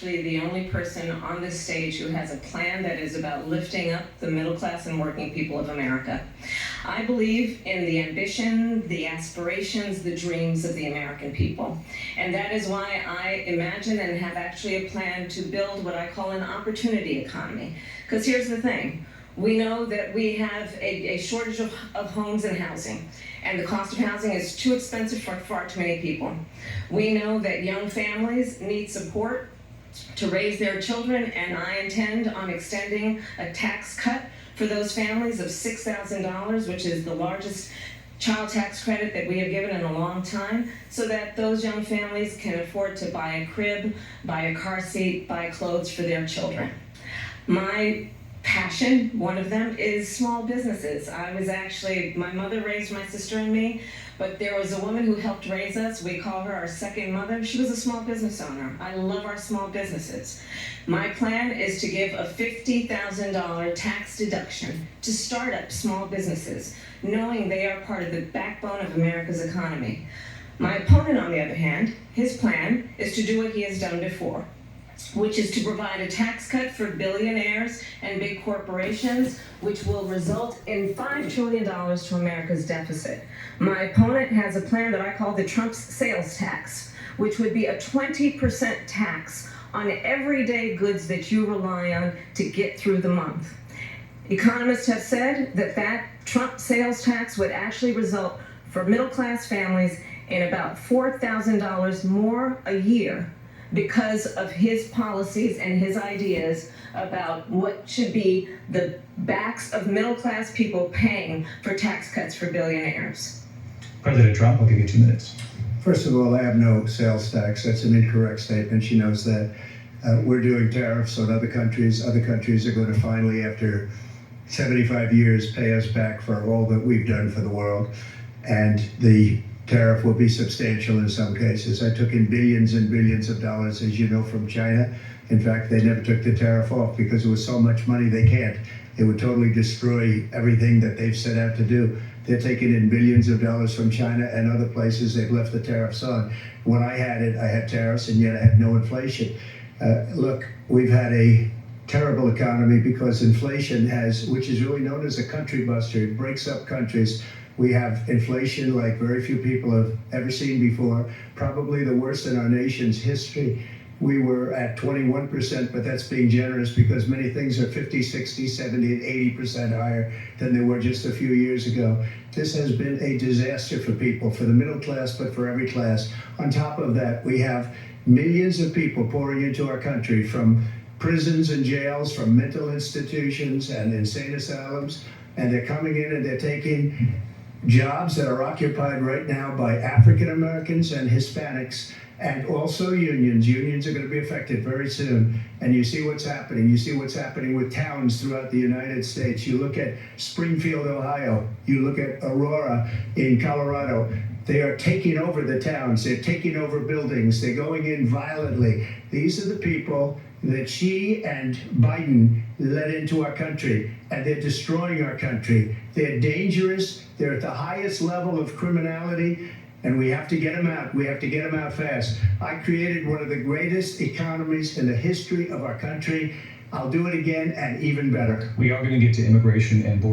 actually the only person on this stage who has a plan that is about lifting up the middle class and working people of America. I believe in the ambition, the aspirations, the dreams of the American people. And that is why I imagine and have actually a plan to build what I call an opportunity economy. Because here's the thing. We know that we have a shortage of homes and housing, and the cost of housing is too expensive for far too many people. We know that young families need support to raise their children, and I intend on extending a tax cut for those families of $6,000, which is the largest child tax credit that we have given in a long time, so that those young families can afford to buy a crib, buy a car seat, buy clothes for their children. My passion, one of them, is small businesses. My mother raised my sister and me, but there was a woman who helped raise us. We call her our second mother. She was a small business owner. I love our small businesses. My plan is to give a $50,000 tax deduction to start up small businesses, knowing they are part of the backbone of America's economy. My opponent, on the other hand, his plan is to do what he has done before, which is to provide a tax cut for billionaires and big corporations, which will result in $5 trillion to America's deficit. My opponent has a plan that I call the Trump's sales tax, which would be a 20% tax on everyday goods that you rely on to get through the month. Economists have said that Trump sales tax would actually result for middle-class families in about $4,000 more a year, because of his policies and his ideas about what should be the backs of middle-class people paying for tax cuts for billionaires. President Trump, I'll give you 2 minutes. First of all, I have no sales tax. That's an incorrect statement. She knows that. We're doing tariffs on other countries. Other countries are going to finally, after 75 years, pay us back for all that we've done for the world. And the tariff will be substantial in some cases. I took in billions and billions of dollars, as you know, from China. In fact, they never took the tariff off because it was so much money they can't. It would totally destroy everything that they've set out to do. They're taking in billions of dollars from China and other places. They've left the tariffs on. When I had it, I had tariffs, and yet I had no inflation. Look, we've had a terrible economy because inflation which is really known as a country buster. It breaks up countries. We have inflation like very few people have ever seen before, probably the worst in our nation's history. We were at 21%, but that's being generous because many things are 50, 60, 70, and 80% higher than they were just a few years ago. This has been a disaster for people, for the middle class, but for every class. On top of that, we have millions of people pouring into our country from prisons and jails, from mental institutions and insane asylums, and they're coming in and they're taking jobs that are occupied right now by African Americans and Hispanics, and also unions. Unions are going to be affected very soon. And you see what's happening. You see what's happening with towns throughout the United States. You look at Springfield, Ohio. You look at Aurora in Colorado. They are taking over the towns. They're taking over buildings. They're going in violently. These are the people that Xi and Biden led into our country, and they're destroying our country. They're dangerous. They're at the highest level of criminality, and we have to get them out. We have to get them out fast. I created one of the greatest economies in the history of our country. I'll do it again and even better. We are going to get to immigration and border